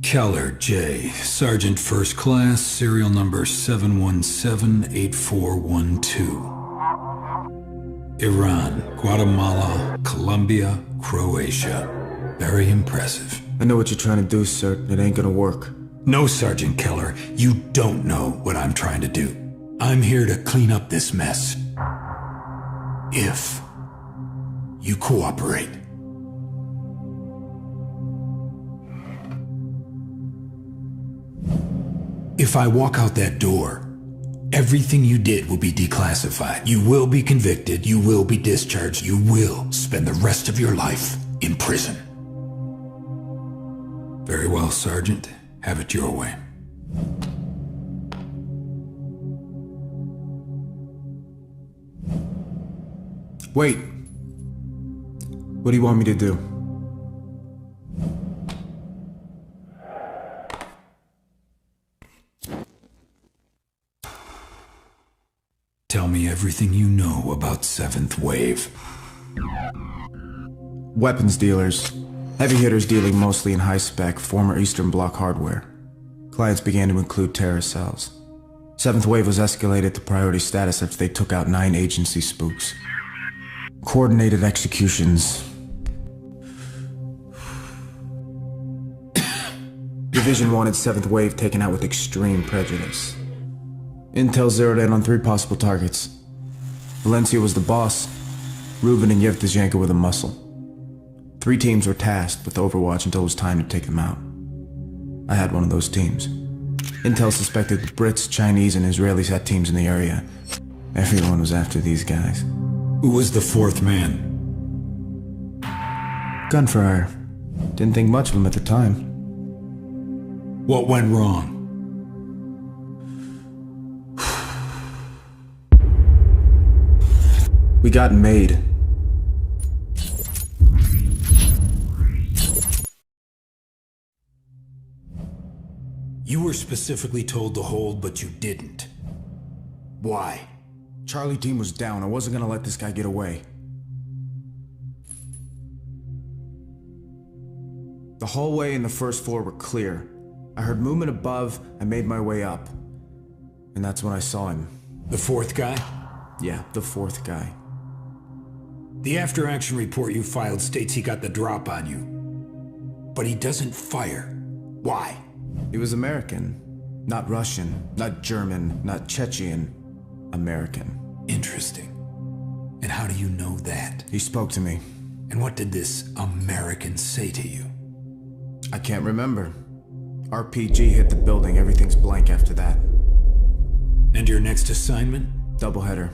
Keller, J. Sergeant First Class, serial number 717-8412. Iran, Guatemala, Colombia, Croatia. Very impressive. I know what you're trying to do, sir. It ain't gonna work. No, Sergeant Keller, you don't know what I'm trying to do. I'm here to clean up this mess. If you cooperate. If I walk out that door, everything you did will be declassified. You will be convicted, you will be discharged, you will spend the rest of your life in prison. Very well, Sergeant. Have it your way. Wait. What do you want me to do? Tell me everything you know about Seventh Wave. Weapons dealers. Heavy hitters dealing mostly in high-spec, former Eastern Bloc hardware. Clients began to include terrorist cells. Seventh Wave was escalated to priority status after they took out 9 agency spooks. Coordinated executions. Division wanted Seventh Wave taken out with extreme prejudice. Intel zeroed in on 3 possible targets. Valencia was the boss. Rubin and Yevtushenko were the muscle. 3 teams were tasked with Overwatch until it was time to take them out. I had one of those teams. Intel suspected the Brits, Chinese, and Israelis had teams in the area. Everyone was after these guys. Who was the 4th man? Gun for hire. Didn't think much of him at the time. What went wrong? We got made. You were specifically told to hold, but you didn't. Why? Charlie team was down. I wasn't gonna let this guy get away. The hallway and the first floor were clear. I heard movement above. I made my way up. And that's when I saw him. The 4th guy? Yeah, the 4th guy. The after-action report you filed states he got the drop on you. But he doesn't fire. Why? He was American. Not Russian, not German, not Chechen. American. Interesting. And how do you know that? He spoke to me. And what did this American say to you? I can't remember. RPG hit the building. Everything's blank after that. And your next assignment? Doubleheader.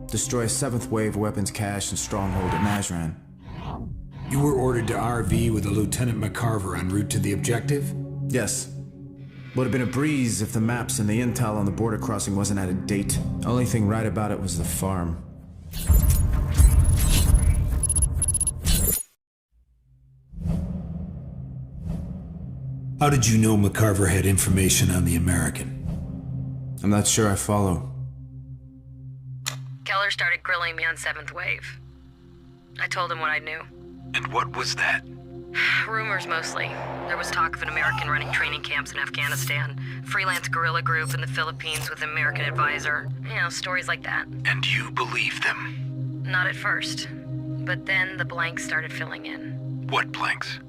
Destroy a 7th Wave weapons cache and stronghold at Najran. You were ordered to RV with a Lieutenant McCarver en route to the objective? Yes. Would have been a breeze if the maps and the intel on the border crossing wasn't out of date. Only thing right about it was the farm. How did you know McCarver had information on the American? I'm not sure I follow. Keller started grilling me on 7th Wave. I told him what I knew. And what was that? Rumors mostly. There was talk of an American running training camps in Afghanistan, freelance guerrilla group in the Philippines with an American advisor. You know, stories like that. And you believed them? Not at first. But then the blanks started filling in. What blanks?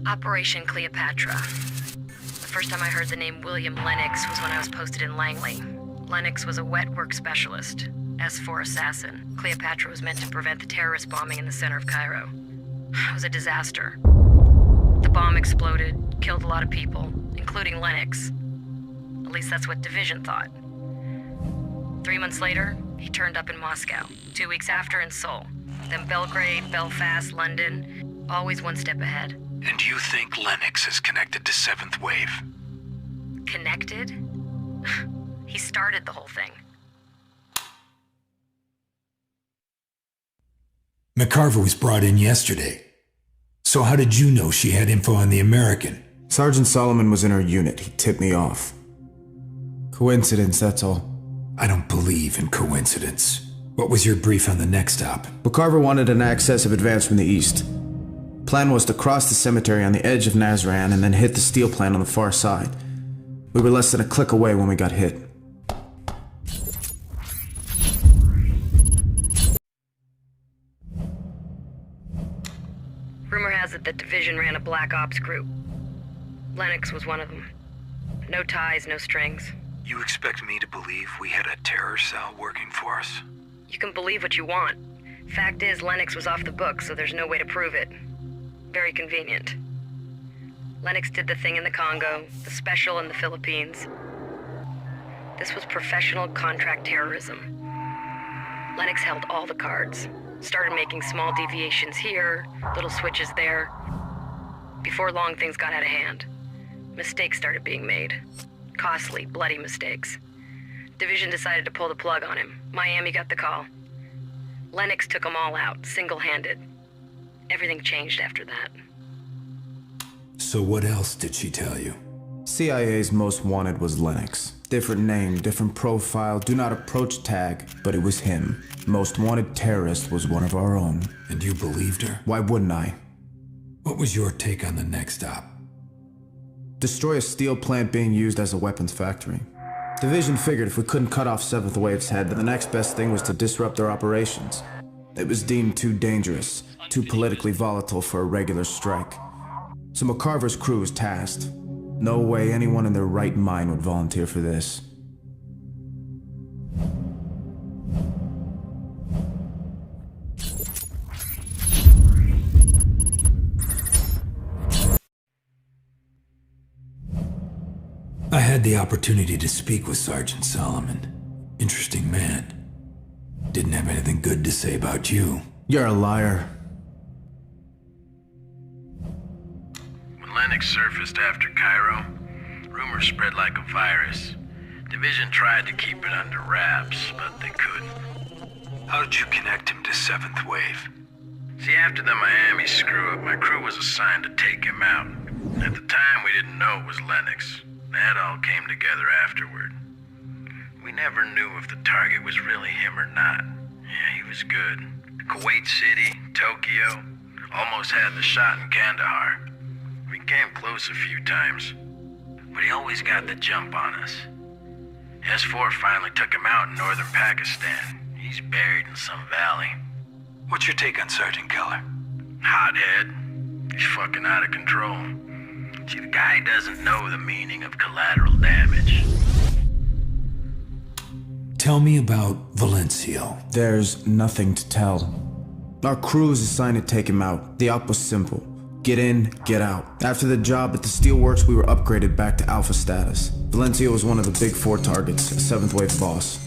Operation Cleopatra. The first time I heard the name William Lennox was when I was posted in Langley. Lennox was a wet work specialist. S4 assassin. Cleopatra was meant to prevent the terrorist bombing in the center of Cairo. It was a disaster. The bomb exploded, killed a lot of people, including Lennox. At least that's what Division thought. 3 months later, he turned up in Moscow. 2 weeks after in Seoul. Then Belgrade, Belfast, London. Always one step ahead. And you think Lennox is connected to 7th Wave? Connected? He started the whole thing. McCarver was brought in yesterday. So how did you know she had info on the American? Sergeant Solomon was in her unit. He tipped me off. Coincidence, that's all. I don't believe in coincidence. What was your brief on the next op? McCarver wanted an access of advance from the east. Plan was to cross the cemetery on the edge of Nazran and then hit the steel plant on the far side. We were less than a click away when we got hit. Rumor has it that Division ran a black ops group. Lennox was one of them. No ties, no strings. You expect me to believe we had a terror cell working for us? You can believe what you want. Fact is, Lennox was off the books, so there's no way to prove it. Very convenient. Lennox did the thing in the Congo, the special in the Philippines. This was professional contract terrorism. Lennox held all the cards. Started making small deviations here, little switches there. Before long, things got out of hand. Mistakes started being made. Costly, bloody mistakes. Division decided to pull the plug on him. Miami got the call. Lennox took them all out, single-handed. Everything changed after that. So what else did she tell you? CIA's most wanted was Lennox. Different name, different profile, do not approach tag, but it was him. Most wanted terrorist was one of our own. And you believed her? Why wouldn't I? What was your take on the next op? Destroy a steel plant being used as a weapons factory. Division figured if we couldn't cut off 7th Wave's head, then the next best thing was to disrupt their operations. It was deemed too dangerous, too politically volatile for a regular strike. So McCarver's crew was tasked. No way anyone in their right mind would volunteer for this. I had the opportunity to speak with Sergeant Solomon. Interesting man. Didn't have anything good to say about you. You're a liar. When Lennox surfaced after Cairo, rumors spread like a virus. Division tried to keep it under wraps, but they couldn't. How did you connect him to 7th Wave? See, after the Miami screw-up, my crew was assigned to take him out. At the time, we didn't know it was Lennox. That all came together afterward. We never knew if the target was really him or not. Yeah, he was good. Kuwait City, Tokyo, almost had the shot in Kandahar. We came close a few times, but he always got the jump on us. S4 finally took him out in northern Pakistan. He's buried in some valley. What's your take on Sergeant Keller? Hothead. He's fucking out of control. See, the guy doesn't know the meaning of collateral damage. Tell me about Valencio. There's nothing to tell. Our crew was assigned to take him out. The op was simple. Get in, get out. After the job at the steelworks, we were upgraded back to alpha status. Valencio was one of the big 4 targets, a 7th Wave boss.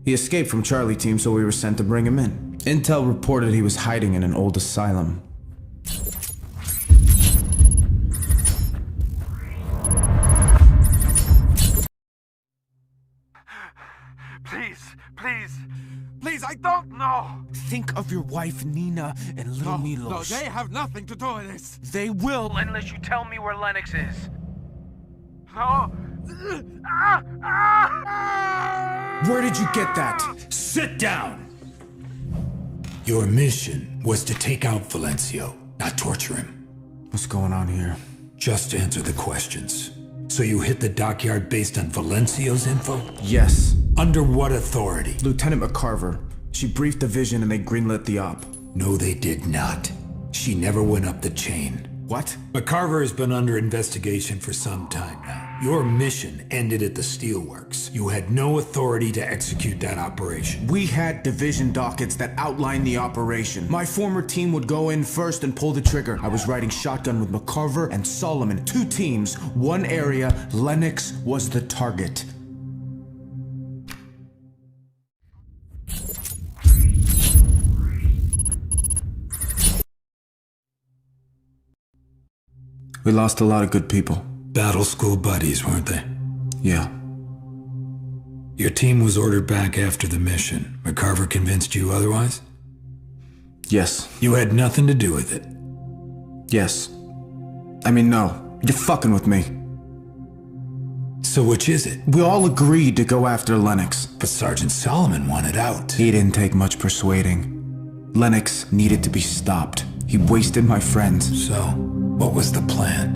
He escaped from Charlie Team, so we were sent to bring him in. Intel reported he was hiding in an old asylum. Please, I don't know! Think of your wife, Nina, and little Milos. No, they have nothing to do with this! They will, unless you tell me where Lennox is. No! Where did you get that? Sit down! Your mission was to take out Valencio, not torture him. What's going on here? Just answer the questions. So you hit the dockyard based on Valencio's info? Yes. Under what authority? Lieutenant McCarver. She briefed Division and they greenlit the op. No, they did not. She never went up the chain. What? McCarver has been under investigation for some time now. Your mission ended at the steelworks. You had no authority to execute that operation. We had Division dockets that outlined the operation. My former team would go in first and pull the trigger. I was riding shotgun with McCarver and Solomon. 2 teams, 1 area. Lennox was the target. We lost a lot of good people. Battle school buddies, weren't they? Yeah. Your team was ordered back after the mission. McCarver convinced you otherwise? Yes. You had nothing to do with it? Yes. I mean, no. You're fucking with me. So which is it? We all agreed to go after Lennox. But Sergeant Solomon wanted out. He didn't take much persuading. Lennox needed to be stopped. He wasted my friends. So, what was the plan?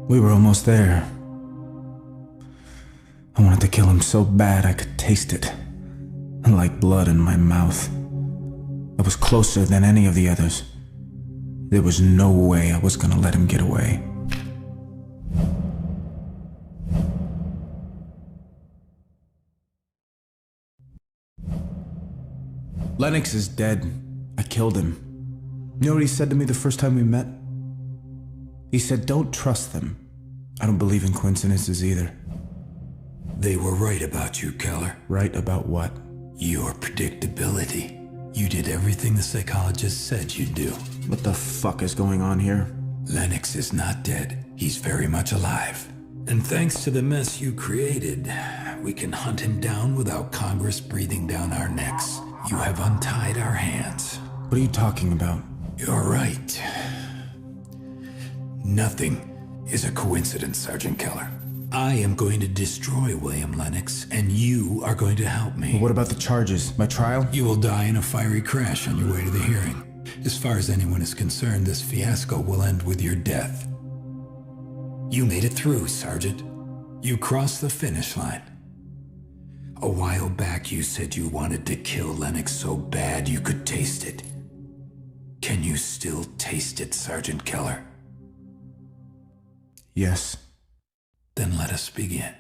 We were almost there. I wanted to kill him so bad I could taste it. Like blood in my mouth. I was closer than any of the others. There was no way I was gonna let him get away. Lennox is dead. I killed him. You know what he said to me the first time we met? He said, "Don't trust them." I don't believe in coincidences either. They were right about you, Keller. Right about what? Your predictability. You did everything the psychologist said you'd do. What the fuck is going on here? Lennox is not dead. He's very much alive. And thanks to the mess you created, we can hunt him down without Congress breathing down our necks. You have untied our hands. What are you talking about? You're right. Nothing is a coincidence, Sergeant Keller. I am going to destroy William Lennox, and you are going to help me. What about the charges? My trial? You will die in a fiery crash on your way to the hearing. As far as anyone is concerned, this fiasco will end with your death. You made it through, Sergeant. You crossed the finish line. A while back, you said you wanted to kill Lennox so bad you could taste it. Can you still taste it, Sergeant Keller? Yes. Then let us begin.